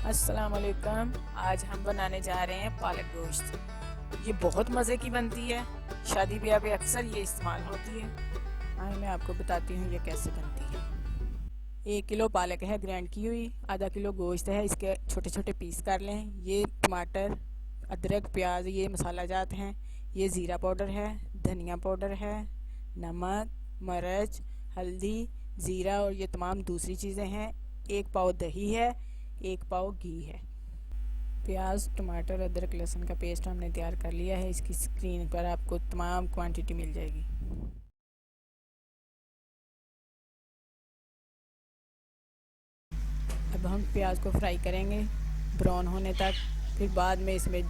अस्सलाम वालेकुम। आज हम बनाने जा रहे हैं पालक गोश्त। ये बहुत मज़े की बनती है, शादी ब्याह पे अक्सर ये इस्तेमाल होती है। आइए मैं आपको बताती हूँ ये कैसे बनती है। 1 किलो पालक है ग्राइंड की हुई, आधा किलो गोश्त है, इसके छोटे छोटे पीस कर लें। ये टमाटर, अदरक, प्याज, ये मसाला जात हैं। ये ज़ीरा पाउडर है, धनिया पाउडर है, नमक, मिर्च, हल्दी, ज़ीरा और ये तमाम दूसरी चीज़ें हैं। 1 पाव दही है, 1 पाव घी है। प्याज, टमाटर, अदरक, लहसुन का पेस्ट हमने तैयार कर लिया है। इसकी स्क्रीन पर आपको तमाम क्वांटिटी मिल जाएगी। अब हम प्याज को फ्राई करेंगे ब्राउन होने तक, फिर बाद में इसमें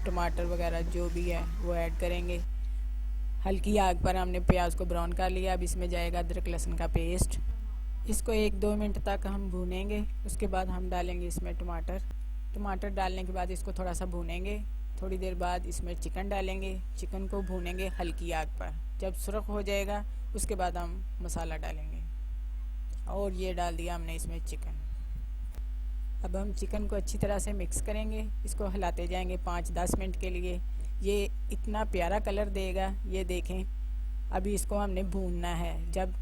टमाटर वगैरह जो भी है वो ऐड करेंगे। हल्की आग पर हमने प्याज को ब्राउन कर लिया। अब इसमें जाएगा अदरक लहसुन का पेस्ट। इसको 1-2 मिनट तक हम भूनेंगे। उसके बाद हम डालेंगे इसमें टमाटर डालने के बाद इसको थोड़ा सा भूनेंगे। थोड़ी देर बाद इसमें चिकन डालेंगे। चिकन को भूनेंगे हल्की आग पर। जब सुर्ख हो जाएगा उसके बाद हम मसाला डालेंगे। और ये डाल दिया हमने इसमें चिकन। अब हम चिकन को अच्छी तरह से मिक्स करेंगे। इसको हिलाते जाएंगे 5-10 मिनट के लिए। ये इतना प्यारा कलर देगा, ये देखें। अभी इसको हमने भूनना है। जब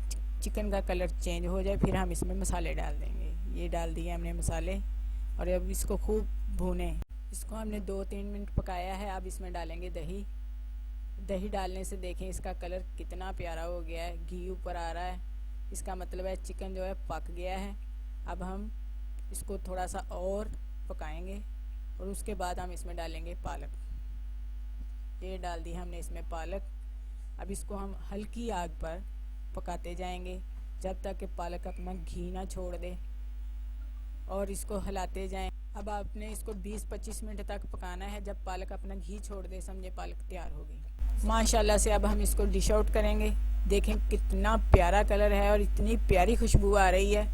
चिकन का कलर चेंज हो जाए फिर हम इसमें मसाले डाल देंगे। ये डाल दिए हमने मसाले और अब इसको खूब भूनें। इसको हमने 2-3 मिनट पकाया है। अब इसमें डालेंगे दही। दही डालने से देखें इसका कलर कितना प्यारा हो गया है, घी ऊपर आ रहा है। इसका मतलब है चिकन जो है पक गया है। अब हम इसको थोड़ा सा और पकाएंगे और उसके बाद हम इसमें डालेंगे पालक। ये डाल दी हमने इसमें पालक। अब इसको हम हल्की आग पर पकाते जाएंगे जब तक कि पालक अपना घी ना छोड़ दे, और इसको हिलाते जाएं। अब आपने इसको 20-25 मिनट तक पकाना है। जब पालक अपना घी छोड़ दे समझे पालक तैयार हो गई माशाल्लाह से। अब हम इसको डिश आउट करेंगे। देखें कितना प्यारा कलर है और इतनी प्यारी खुशबू आ रही है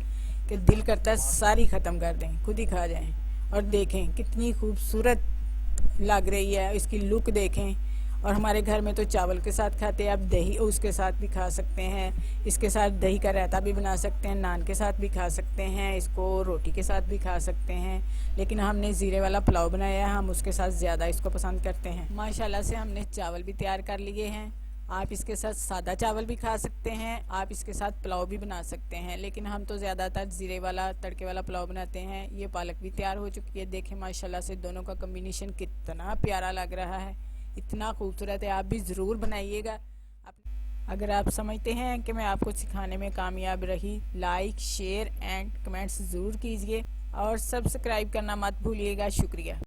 कि दिल करता है सारी ख़त्म कर दें, खुद ही खा जाएं। और देखें कितनी खूबसूरत लग रही है, इसकी लुक देखें। और हमारे घर में तो चावल के साथ खाते हैं, आप दही उसके साथ भी खा सकते हैं। इसके साथ दही का रायता भी बना सकते हैं, नान के साथ भी खा सकते हैं, इसको रोटी के साथ भी खा सकते हैं। लेकिन हमने ज़ीरे वाला पुलाव बनाया है, हम उसके साथ ज़्यादा इसको पसंद करते हैं। माशाल्लाह से हमने चावल भी तैयार कर लिए हैं। आप इसके साथ सादा चावल भी खा सकते हैं, आप इसके साथ पुलाव भी बना सकते हैं। लेकिन हम तो ज़्यादातर ज़ीरे वाला तड़के वाला पुलाव बनाते हैं। ये पालक भी तैयार हो चुकी है। देखें माशाल्लाह से दोनों का कम्बिनेशन कितना प्यारा लग रहा है, इतना खूबसूरत है। आप भी ज़रूर बनाइएगा। अगर आप समझते हैं कि मैं आपको सिखाने में कामयाब रही, लाइक, शेयर एंड कमेंट्स ज़रूर कीजिए और सब्सक्राइब करना मत भूलिएगा। शुक्रिया।